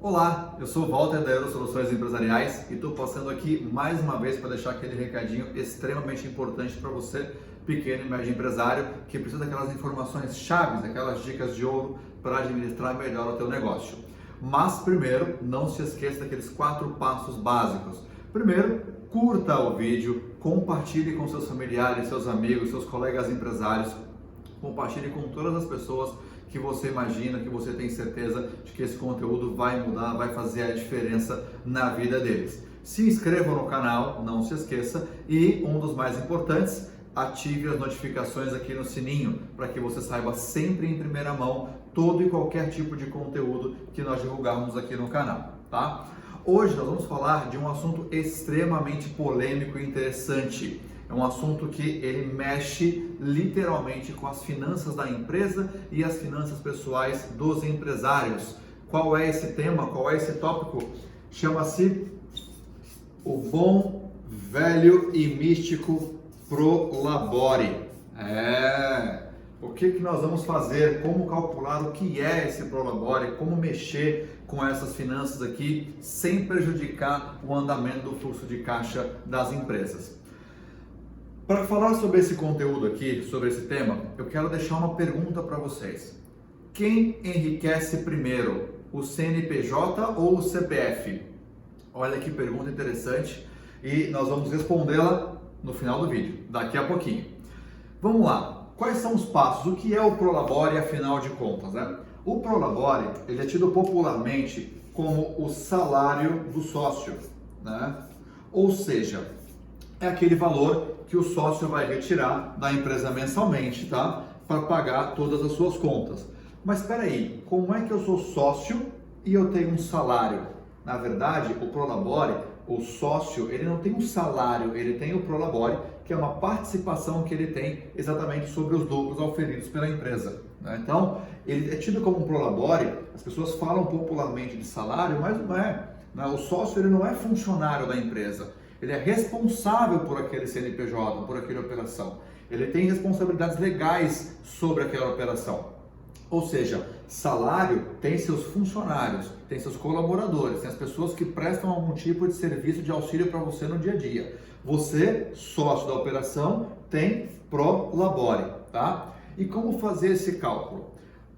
Olá, eu sou o Walter da Euro Soluções Empresariais e estou passando aqui mais uma vez para deixar aquele recadinho extremamente importante para você, pequeno e médio empresário, que precisa daquelas informações chaves, aquelas dicas de ouro para administrar melhor o teu negócio. Mas primeiro, não se esqueça daqueles 4 passos básicos. Primeiro, curta o vídeo, compartilhe com seus familiares, seus amigos, seus colegas empresários, compartilhe com todas as pessoas que você imagina, que você tem certeza de que esse conteúdo vai mudar, vai fazer a diferença na vida deles. Se inscreva no canal, não se esqueça, e um dos mais importantes, ative as notificações aqui no sininho, para que você saiba sempre em primeira mão todo e qualquer tipo de conteúdo que nós divulgarmos aqui no canal, tá? Hoje nós vamos falar de um assunto extremamente polêmico e interessante. É um assunto que ele mexe literalmente com as finanças da empresa e as finanças pessoais dos empresários. Qual é esse tema? Qual é esse tópico? Chama-se o bom, velho e místico Prolabore. O que nós vamos fazer? Como calcular o que é esse Prolabore? Como mexer com essas finanças aqui sem prejudicar o andamento do fluxo de caixa das empresas? Para falar sobre esse conteúdo aqui, sobre esse tema, eu quero deixar uma pergunta para vocês. Quem enriquece primeiro, o CNPJ ou o CPF? Olha que pergunta interessante e nós vamos respondê-la no final do vídeo, daqui a pouquinho. Vamos lá, quais são os passos? O que é o Prolabore, afinal de contas, né? O Prolabore, ele é tido popularmente como o salário do sócio, né? Ou seja, é aquele valor que o sócio vai retirar da empresa mensalmente, tá? Para pagar todas as suas contas. Mas espera aí, como é que eu sou sócio e eu tenho um salário? Na verdade, o Prolabore, o sócio, ele não tem um salário, ele tem o Prolabore, que é uma participação que ele tem exatamente sobre os lucros auferidos pela empresa, né? Então, ele é tido como um Prolabore, as pessoas falam popularmente de salário, mas não é, né? O sócio, ele não é funcionário da empresa. Ele é responsável por aquele CNPJ, por aquela operação. Ele tem responsabilidades legais sobre aquela operação. Ou seja, salário tem seus funcionários, tem seus colaboradores, tem as pessoas que prestam algum tipo de serviço de auxílio para você no dia a dia. Você, sócio da operação, tem Prolabore, tá? E como fazer esse cálculo?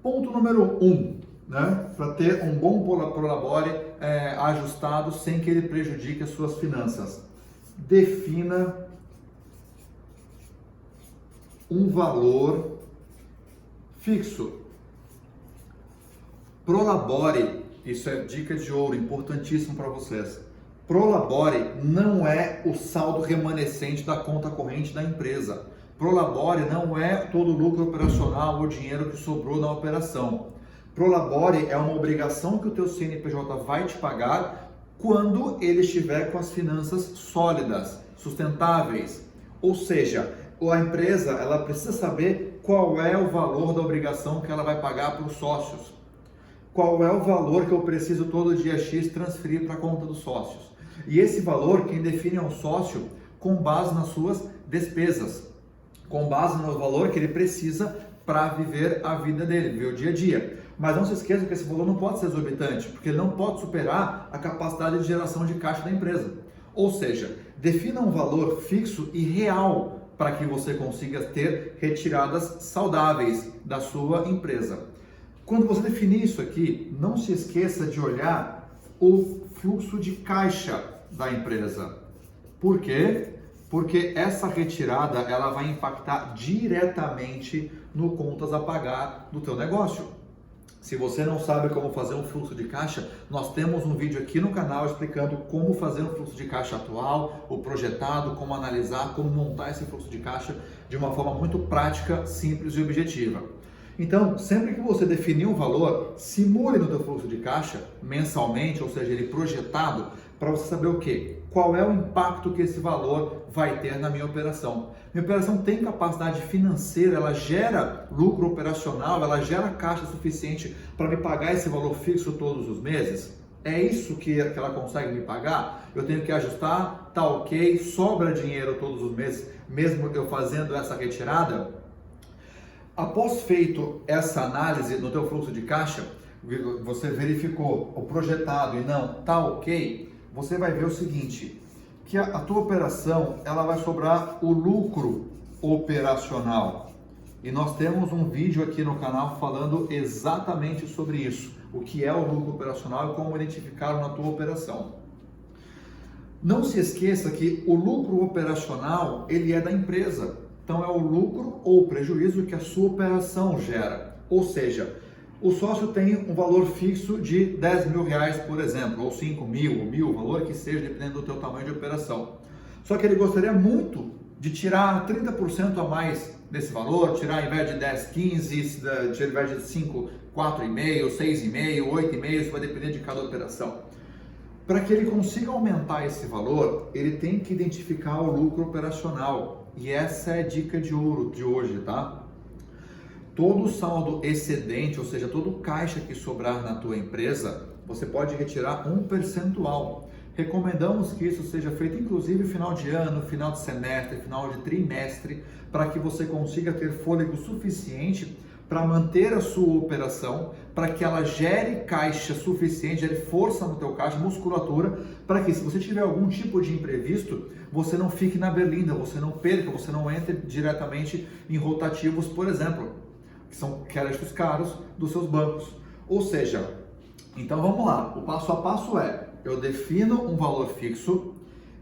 Ponto número 1, né? Para ter um bom Prolabore ajustado sem que ele prejudique as suas finanças. Defina um valor fixo. Prolabore, isso é dica de ouro, importantíssimo para vocês. Prolabore não é o saldo remanescente da conta corrente da empresa. Prolabore não é todo o lucro operacional ou dinheiro que sobrou na operação. Prolabore é uma obrigação que o teu CNPJ vai te pagar quando ele estiver com as finanças sólidas, sustentáveis. Ou seja, a empresa ela precisa saber qual é o valor da obrigação que ela vai pagar para os sócios. Qual é o valor que eu preciso todo dia X transferir para a conta dos sócios. E esse valor quem define é o sócio com base nas suas despesas, com base no valor que ele precisa para viver a vida dele, viver o dia a dia. Mas não se esqueça que esse valor não pode ser exorbitante, porque ele não pode superar a capacidade de geração de caixa da empresa. Ou seja, defina um valor fixo e real para que você consiga ter retiradas saudáveis da sua empresa. Quando você definir isso aqui, não se esqueça de olhar o fluxo de caixa da empresa. Por quê? Porque essa retirada ela vai impactar diretamente no contas a pagar do teu negócio. Se você não sabe como fazer um fluxo de caixa, nós temos um vídeo aqui no canal explicando como fazer um fluxo de caixa atual, o projetado, como analisar, como montar esse fluxo de caixa de uma forma muito prática, simples e objetiva. Então, sempre que você definir um valor, simule no teu fluxo de caixa mensalmente, ou seja, ele projetado, para você saber o quê? Qual é o impacto que esse valor vai ter na minha operação. Minha operação tem capacidade financeira, ela gera lucro operacional, ela gera caixa suficiente para me pagar esse valor fixo todos os meses? É isso que ela consegue me pagar? Eu tenho que ajustar, tá ok, sobra dinheiro todos os meses, mesmo eu fazendo essa retirada? Após feito essa análise no teu fluxo de caixa, você verificou o projetado e não está ok, você vai ver o seguinte, que a tua operação ela vai sobrar o lucro operacional. E nós temos um vídeo aqui no canal falando exatamente sobre isso, o que é o lucro operacional e como identificá-lo na tua operação. Não se esqueça que o lucro operacional, ele é da empresa. Então é o lucro ou prejuízo que a sua operação gera. Ou seja, o sócio tem um valor fixo de 10 mil reais, por exemplo, ou 5 mil, ou 1.000, o valor que seja, dependendo do teu tamanho de operação. Só que ele gostaria muito de tirar 30% a mais desse valor, tirar ao invés de 10, 15, ao invés de 5, 4,5, 6,5, 8,5, isso vai depender de cada operação. Para que ele consiga aumentar esse valor, ele tem que identificar o lucro operacional. E essa é a dica de ouro de hoje, tá? Todo saldo excedente, ou seja, todo caixa que sobrar na tua empresa, você pode retirar um percentual. Recomendamos que isso seja feito inclusive final de ano, final de semestre, final de trimestre, para que você consiga ter fôlego suficiente para manter a sua operação, para que ela gere caixa suficiente, gere força no teu caixa, musculatura, para que se você tiver algum tipo de imprevisto, você não fique na berlinda, você não perca, você não entre diretamente em rotativos, por exemplo, que são créditos caros dos seus bancos. Ou seja, então vamos lá, o passo a passo é, eu defino um valor fixo,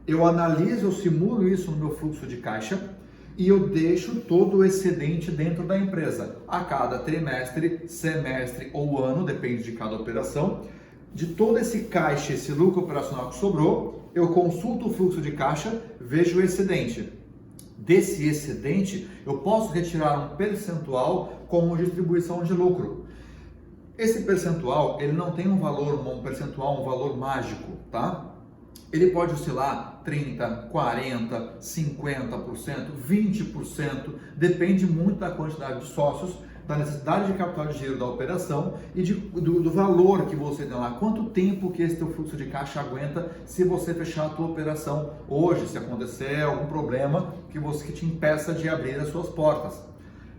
eu analiso, eu simulo isso no meu fluxo de caixa, e eu deixo todo o excedente dentro da empresa. A cada trimestre, semestre ou ano, depende de cada operação, de todo esse caixa, esse lucro operacional que sobrou, eu consulto o fluxo de caixa, vejo o excedente. Desse excedente, eu posso retirar um percentual como distribuição de lucro. Esse percentual, ele não tem um valor, um percentual, um valor mágico, tá? Ele pode oscilar 30%, 40%, 50%, 20%, depende muito da quantidade de sócios, da necessidade de capital de giro da operação e do valor que você tem lá, quanto tempo que esse teu fluxo de caixa aguenta se você fechar a tua operação hoje, se acontecer algum problema que te impeça de abrir as suas portas.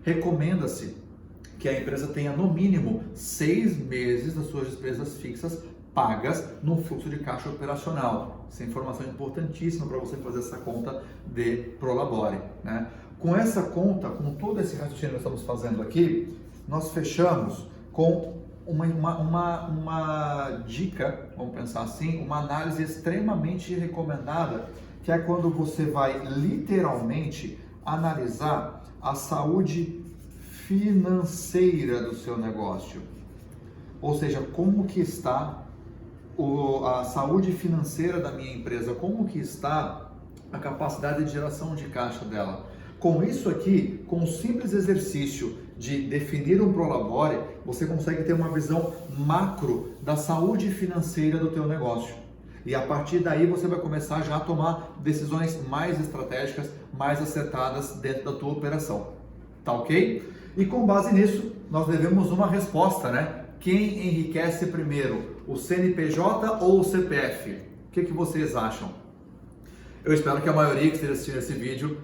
Recomenda-se que a empresa tenha no mínimo 6 meses das suas despesas fixas pagas no fluxo de caixa operacional. Essa informação é importantíssima para você fazer essa conta de Prolabore, né? Com essa conta, com todo esse raciocínio que nós estamos fazendo aqui, nós fechamos com uma dica, vamos pensar assim, uma análise extremamente recomendada, que é quando você vai literalmente analisar a saúde financeira do seu negócio. Ou seja, como que está a saúde financeira da minha empresa, como que está a capacidade de geração de caixa dela. Com isso aqui, com o simples exercício de definir um Prolabore, você consegue ter uma visão macro da saúde financeira do teu negócio. E a partir daí você vai começar já a tomar decisões mais estratégicas, mais acertadas dentro da tua operação. Tá ok? E com base nisso, nós devemos uma resposta, né? Quem enriquece primeiro, o CNPJ ou o CPF? O que vocês acham? Eu espero que a maioria que esteja assistindo esse vídeo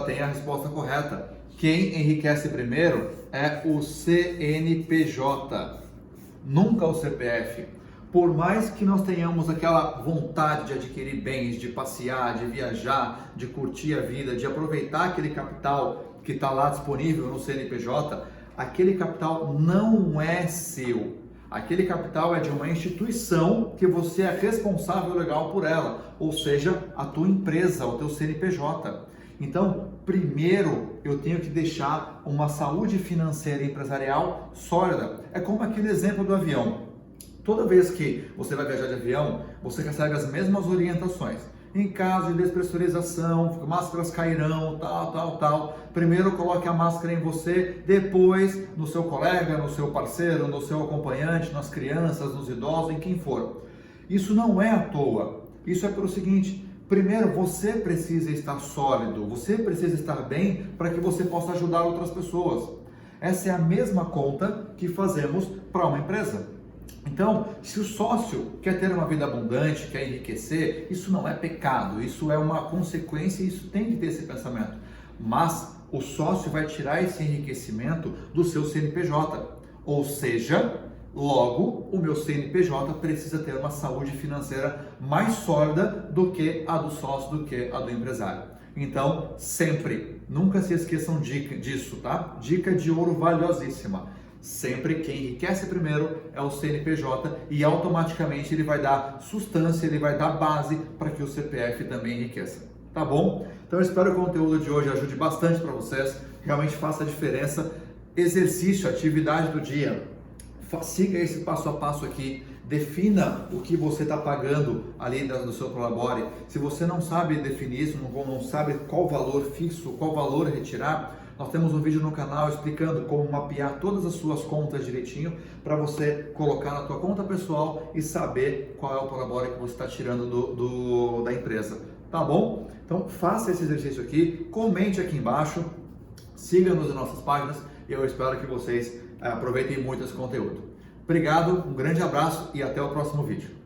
tenha a resposta correta. Quem enriquece primeiro é o CNPJ, nunca o CPF. Por mais que nós tenhamos aquela vontade de adquirir bens, de passear, de viajar, de curtir a vida, de aproveitar aquele capital que está lá disponível no CNPJ, aquele capital não é seu. Aquele capital é de uma instituição que você é responsável legal por ela, ou seja, a tua empresa, o teu CNPJ. Então, primeiro eu tenho que deixar uma saúde financeira e empresarial sólida. É como aquele exemplo do avião. Toda vez que você vai viajar de avião, você recebe as mesmas orientações. Em caso de despressurização, máscaras cairão, tal. Primeiro coloque a máscara em você, depois no seu colega, no seu parceiro, no seu acompanhante, nas crianças, nos idosos, em quem for. Isso não é à toa. Isso é pelo seguinte: primeiro você precisa estar sólido, você precisa estar bem para que você possa ajudar outras pessoas. Essa é a mesma conta que fazemos para uma empresa. Então, se o sócio quer ter uma vida abundante, quer enriquecer, isso não é pecado, isso é uma consequência e isso tem que ter esse pensamento. Mas o sócio vai tirar esse enriquecimento do seu CNPJ, ou seja, Logo, o meu CNPJ precisa ter uma saúde financeira mais sólida do que a do sócio, do que a do empresário. Então, sempre, nunca se esqueçam disso, tá? Dica de ouro valiosíssima. Sempre quem enriquece primeiro é o CNPJ e automaticamente ele vai dar sustância, ele vai dar base para que o CPF também enriqueça. Tá bom? Então eu espero que o conteúdo de hoje ajude bastante para vocês, realmente faça a diferença. Exercício, atividade do dia. Siga esse passo a passo aqui, defina o que você está pagando ali do seu Prolabore. Se você não sabe definir isso, não sabe qual valor fixo, qual valor retirar, nós temos um vídeo no canal explicando como mapear todas as suas contas direitinho para você colocar na tua conta pessoal e saber qual é o Prolabore que você está tirando da empresa. Tá bom? Então faça esse exercício aqui, comente aqui embaixo, siga-nos em nossas páginas e eu espero que vocês aproveitem muito esse conteúdo. Obrigado, um grande abraço e até o próximo vídeo.